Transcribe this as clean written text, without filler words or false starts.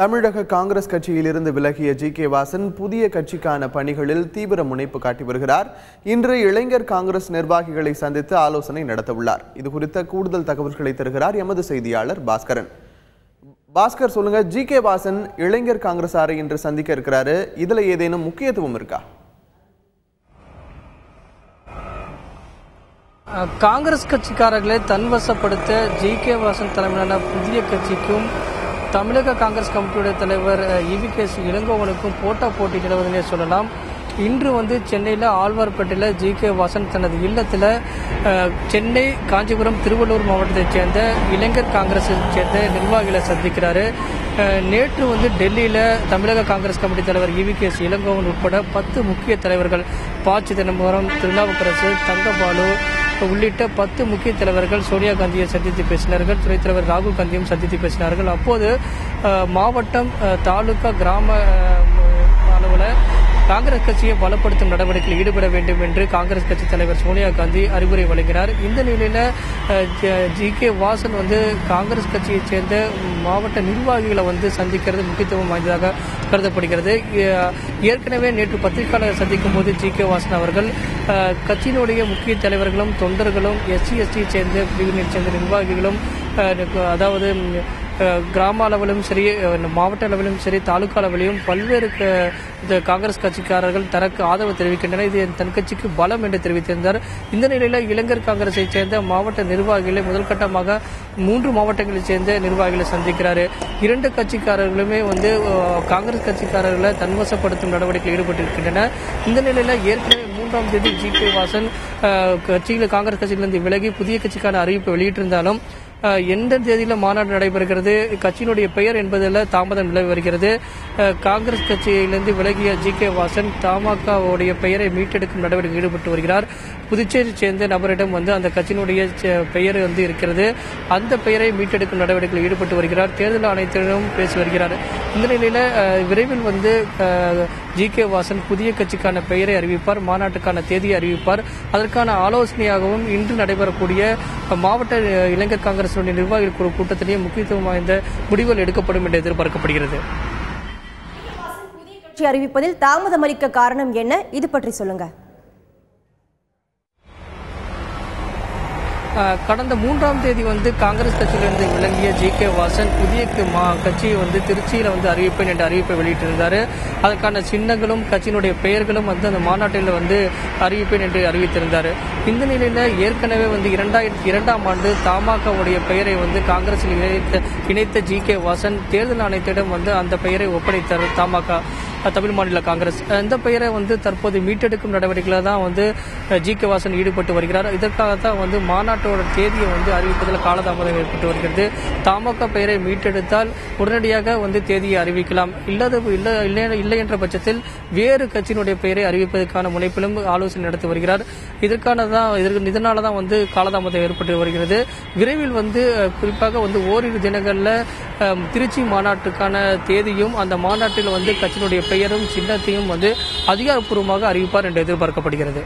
தமிழக காங்கிரஸ் கட்சியிலிருந்து விலகிய ஜி.கே. வாசன் புதிய கட்சிக்கான பணிகளில் தீவிர முனைப்பு காட்டி வருகிறார். இன்று இளைஞர் காங்கிரஸ் நிர்வாகிகளை சந்தித்து ஆலோசனை நடத்தவுள்ளார். இது குறித்த கூடுதல் தகவல்களை தருகிறார் எமது செய்தியாளர் பாஸ்கரன். பாஸ்கர், சொல்லுங்க, ஜி.கே. வாசன் இளைஞர் காங்கிரசாரை இன்று சந்திக்க இருக்கிறாரு. இதுல ஏதேனும் முக்கியத்துவம் இருக்கா? காங்கிரஸ் கட்சிக்காரர்களை தன்வசப்படுத்த ஜி.கே. வாசன் தலைமையிலான புதிய கட்சிக்கும் தமிழக காங்கிரஸ் கமிட்டியுடைய தலைவர் இ.வி.கே. இளங்கோவனுக்கும் போட்டி நிலவுவதே சொல்லலாம். இன்று சென்னையில் ஆழ்வார்பேட்டையில் ஜி.கே. வாசன் தனது இல்லத்தில் சென்னை, காஞ்சிபுரம், திருவள்ளூர் மாவட்டத்தைச் சேர்ந்த இளைஞர் காங்கிரஸை சேர்ந்த நிர்வாகிகளை சந்திக்கிறாரு. நேற்று டெல்லியில் தமிழக காங்கிரஸ் கமிட்டி தலைவர் இ.வி.கே. இளங்கோவன் உட்பட 10 முக்கிய தலைவர்கள், ப. சிதம்பரம், திருநாவுக்கரசு, தங்கபாலு உள்ளிட்ட 10 முக்கிய தலைவர்கள் சோனியா காந்தியை சந்தித்து பேசினார்கள். துணைத் தலைவர் ராகுல் காந்தியும் சந்தித்து பேசினார்கள். அப்போது மாவட்டம், தாலுகா, கிராம அளவில் காங்கிரஸ் கட்சியை பலப்படுத்தும் நடவடிக்கையில் ஈடுபட வேண்டும் என்று காங்கிரஸ் கட்சி தலைவர் சோனியா காந்தி அறிவுரை வழங்கினார். இந்த நிலையில் ஜி.கே. வாசன் காங்கிரஸ் கட்சியைச் சேர்ந்த மாவட்ட நிர்வாகிகளை சந்திக்கிறது முக்கியத்துவம் வாய்ந்ததாக கருதப்படுகிறது. ஏற்கனவே நேற்று பத்திரிகையாளர் சந்திக்கும் போது ஜி.கே. வாசன் அவர்கள் கட்சியினுடைய முக்கிய தலைவர்களும் தொண்டர்களும் எஸ்சி சேர்ந்த பிரிவினை சேர்ந்த நிர்வாகிகளும், அதாவது கிராம அளவிலும் சரி, மாவட்ட அளவிலும் சரி, தாலுகா அளவிலும் பல்வேறு காங்கிரஸ் கட்சிக்காரர்கள் தனக்கு ஆதரவு தெரிவிக்கின்றனர். இது தன் கட்சிக்கு பலம் என்று தெரிவித்திருந்தார். இந்த நிலையில் இளைஞர் காங்கிரஸை சேர்ந்த மாவட்ட நிர்வாகிகளை முதல் கட்டமாக 3 மாவட்டங்களைச் சேர்ந்த நிர்வாகிகளை சந்திக்கிறார். 2 கட்சிக்காரர்களுமே காங்கிரஸ் கட்சிக்காரர்களை தன்வசப்படுத்தும் நடவடிக்கையில் ஈடுபட்டிருக்கின்றனர். இந்த நிலையில் ஏற்கனவே 3ஆம் தேதி ஜி.கே. வாசன் காங்கிரஸ் கட்சியிலிருந்து விலகி புதிய கட்சிக்கான அறிவிப்பை வெளியிட்டிருந்தாலும் எந்த தேதியில் மாநாடு நடைபெறுகிறது, கட்சியினுடைய பெயர் என்பதில் தாமதம் நிலவி வருகிறது. காங்கிரஸ் கட்சியிலிருந்து விலகிய ஜி.கே. வாசன் தமாகவுடைய பெயரை மீட்டெடுக்கும் நடவடிக்கையில் ஈடுபட்டு வருகிறார். புதுச்சேரி சேர்ந்த நபரிடம் அந்த கட்சியினுடைய பெயர் இருக்கிறது. அந்த பெயரை மீட்டெடுக்கும் நடவடிக்கையில் ஈடுபட்டு வருகிறார். தேர்தல் ஆணையத்திடம் பேசி வருகிறார். இந்த நிலையில் விரைவில் ஜி.கே. வாசன் புதிய கட்சிக்கான பெயரை அறிவிப்பார், மாநாட்டுக்கான தேதியை அறிவிப்பார். அதற்கான ஆலோசனையாகவும் இன்று நடைபெறக்கூடிய மாவட்ட இளைஞர் காங்கிரஸ் நிர்வாகிகள் குழு கூட்டத்திலேயே முக்கியத்துவம் வாய்ந்த முடிவுகள் எடுக்கப்படும் என்று எதிர்பார்க்கப்படுகிறது. புதிய கட்சி அறிவிப்பதில் தாமதம் அளிக்க காரணம் என்ன? இது பற்றி சொல்லுங்க. கடந்த 3ஆம் தேதி காங்கிரஸ் கட்சியிலிருந்து விளங்கிய ஜி.கே. வாசன் புதிய கட்சியை திருச்சியில் அறிவிப்பேன் என்ற அறிவிப்பை வெளியிட்டிருந்தார். அதற்கான சின்னங்களும் கட்சியினுடைய பெயர்களும் அந்த மாநாட்டில் அறிவிப்பேன் என்று அறிவித்திருந்தார். இந்த நிலையில் ஏற்கனவே 2002ஆம் ஆண்டு தமாகவுடைய பெயரை காங்கிரஸில் இணைத்த ஜி.கே. வாசன் தேர்தல் ஆணையத்திடம் அந்த பெயரை ஒப்படைத்தார். தமாக தமிழ் மாநில காங்கிரஸ் இந்த பெயரை தற்போது மீட்டெடுக்கும் நடவடிக்கையில் தான் ஜி.கே. வாசன் ஈடுபட்டு வருகிறார். இதற்காகத்தான் மாநாட்டோட தேதியை அறிவிப்பதில் காலதாமதம் ஏற்பட்டு வருகிறது. தமாக பெயரை மீட்டெடுத்தால் உடனடியாக தேதியை அறிவிக்கலாம். இல்லை என்ற பட்சத்தில் வேறு கட்சியினுடைய பெயரை அறிவிப்பதற்கான முனைப்பிலும் ஆலோசனை நடத்தி வருகிறார். இதனால தான் காலதாமதம் ஏற்பட்டு வருகிறது. விரைவில் குறிப்பாக ஓரிரு தினங்களில் திருச்சி மாநாட்டுக்கான தேதியும் அந்த மாநாட்டில் கட்சியினுடைய பெயரும் சின்னத்தையும் அதிகாரப்பூர்வமாக அறிவிப்பார் என்று எதிர்பார்க்கப்படுகிறது.